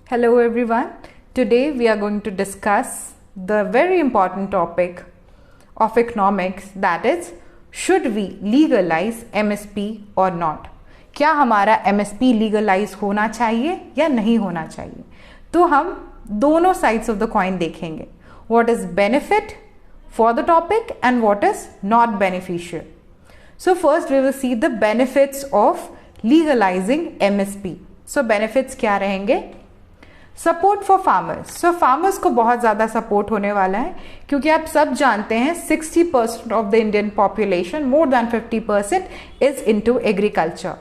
Hello everyone. Today we are going to discuss the very important topic of economics, that is, should we legalize MSP or not? क्या हमारा MSP legalize होना चाहिए या नहीं होना चाहिए? तो हम दोनों sides of the coin देखेंगे. What is benefit for the topic and what is not beneficial. So first we will see the benefits of legalizing MSP. So benefits क्या रहेंगे? Support for farmers. So farmers को बहुत ज़्यादा support होने वाला है क्योंकि आप सब जानते हैं 60% of the Indian population, more than 50% is into agriculture.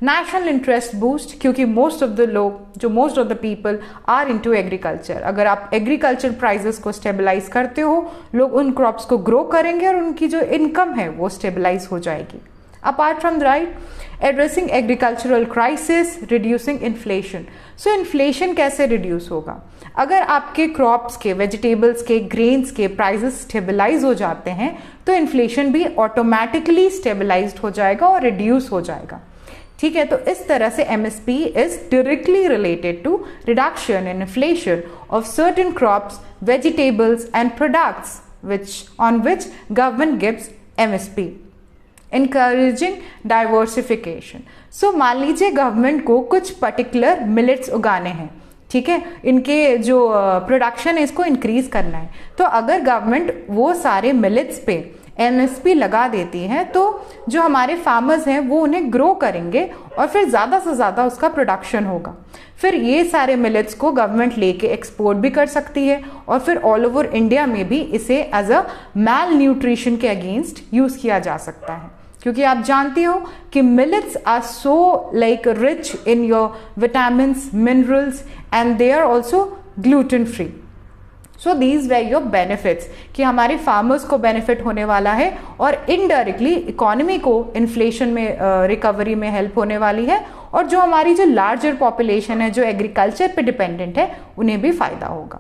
National interest boost क्योंकि most of the people are into agriculture. अगर आप एग्रीकल्चर प्राइजेस को स्टेबलाइज करते हो, लोग उन क्रॉप्स को ग्रो करेंगे और उनकी जो इनकम है वो स्टेबलाइज हो जाएगी. Apart from right, addressing agricultural crisis, reducing inflation. So inflation कैसे reduce होगा? अगर आपके crops के, vegetables के, grains के prices stabilize हो जाते हैं तो inflation भी automatically stabilized हो जाएगा और reduce हो जाएगा. ठीक है, तो इस तरह से MSP is directly related to reduction in inflation of certain crops, vegetables and products on which government gives MSP. Encouraging diversification. So मान लीजिए गवर्नमेंट को कुछ पर्टिकुलर मिलेट्स उगाने हैं, ठीक है, इनके जो प्रोडक्शन है इसको इंक्रीज करना है. तो अगर गवर्नमेंट वो सारे मिलेट्स पे MSP लगा देती है तो जो हमारे फार्मर्स हैं वो उन्हें ग्रो करेंगे और फिर ज़्यादा से ज़्यादा उसका प्रोडक्शन होगा. फिर ये सारे मिलेट्स को गवर्नमेंट लेके एक्सपोर्ट भी कर सकती है और फिर ऑल ओवर इंडिया में भी इसे एज अ मैल न्यूट्रिशन के अगेंस्ट यूज़ किया जा सकता है. क्योंकि आप जानती हो कि millets are so like rich in your vitamins, minerals and they are also gluten free. So these way your benefits कि हमारे फार्मर्स को बेनिफिट होने वाला है और इनडायरेक्टली इकोनॉमी को इन्फ्लेशन में रिकवरी में हेल्प होने वाली है और जो हमारी जो लार्जर पॉपुलेशन है जो एग्रीकल्चर पे डिपेंडेंट है उन्हें भी फायदा होगा.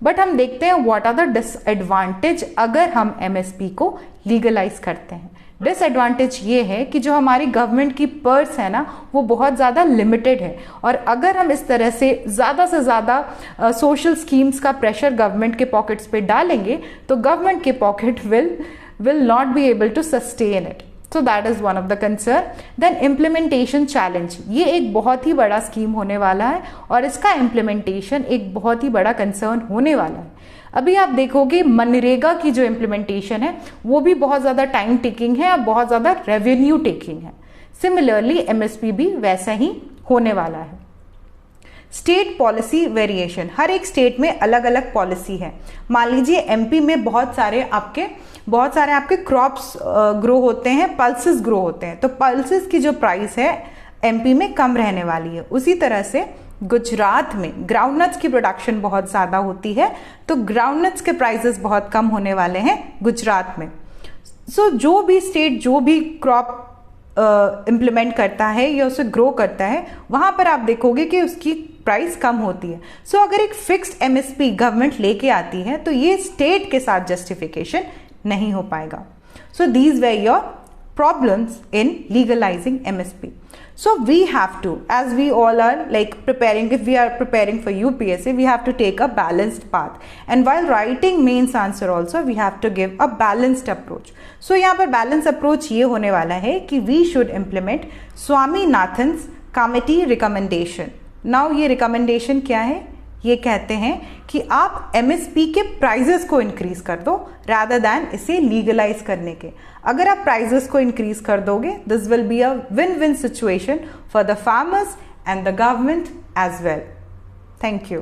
बट हम देखते हैं व्हाट आर द डिसएडवांटेज अगर हम MSP को लीगलाइज करते हैं. डिसएडवांटेज ये है कि जो हमारी गवर्नमेंट की पर्स है ना वो बहुत ज़्यादा लिमिटेड है और अगर हम इस तरह से ज़्यादा सोशल स्कीम्स का प्रेशर गवर्नमेंट के पॉकेट्स पे डालेंगे तो गवर्नमेंट के pocket will not be able to sustain it. So that is one of the concern. Then implementation challenge. ये एक बहुत ही बड़ा स्कीम होने वाला है और इसका इम्प्लीमेंटेशन एक बहुत ही बड़ा कंसर्न होने वाला है. अभी आप देखोगे मनरेगा की जो इम्प्लीमेंटेशन है वो भी बहुत ज़्यादा टाइम टेकिंग है और बहुत ज़्यादा रेवेन्यू टेकिंग है. सिमिलरली MSP भी वैसा ही होने वाला है. State policy variation. हर एक स्टेट में अलग अलग पॉलिसी है. मान लीजिए MP में बहुत सारे आपके क्रॉप्स ग्रो होते हैं, पल्सेस ग्रो होते हैं, तो पल्सेस की जो प्राइस है MP में कम रहने वाली है. उसी तरह से गुजरात में ग्राउंडनट्स की प्रोडक्शन बहुत ज़्यादा होती है तो ग्राउंडनट्स के प्राइसेस बहुत कम होने वाले हैं गुजरात में. सो जो भी स्टेट जो भी क्रॉप इम्प्लीमेंट करता है या उसे ग्रो करता है वहाँ पर आप देखोगे कि उसकी प्राइस कम होती है. सो अगर एक फिक्स्ड MSP गवर्नमेंट लेके आती है तो ये स्टेट के साथ जस्टिफिकेशन नहीं हो पाएगा. सो these way your problems in legalizing MSP. So we have to, as we all are like preparing, if we are preparing for UPSC, we have to take a balanced path. And while writing mains answer also, we have to give a balanced approach. So यहाँ पर balanced approach ये होने वाला है कि we should implement Swaminathan's committee recommendation. Now ये recommendation क्या है? ये कहते हैं कि आप MSP के प्राइजेस को इंक्रीज कर दो रादर दैन इसे लीगलाइज करने के. अगर आप प्राइजेस को इंक्रीज कर दोगे this will be a win win situation for the farmers and the government as well. Thank you.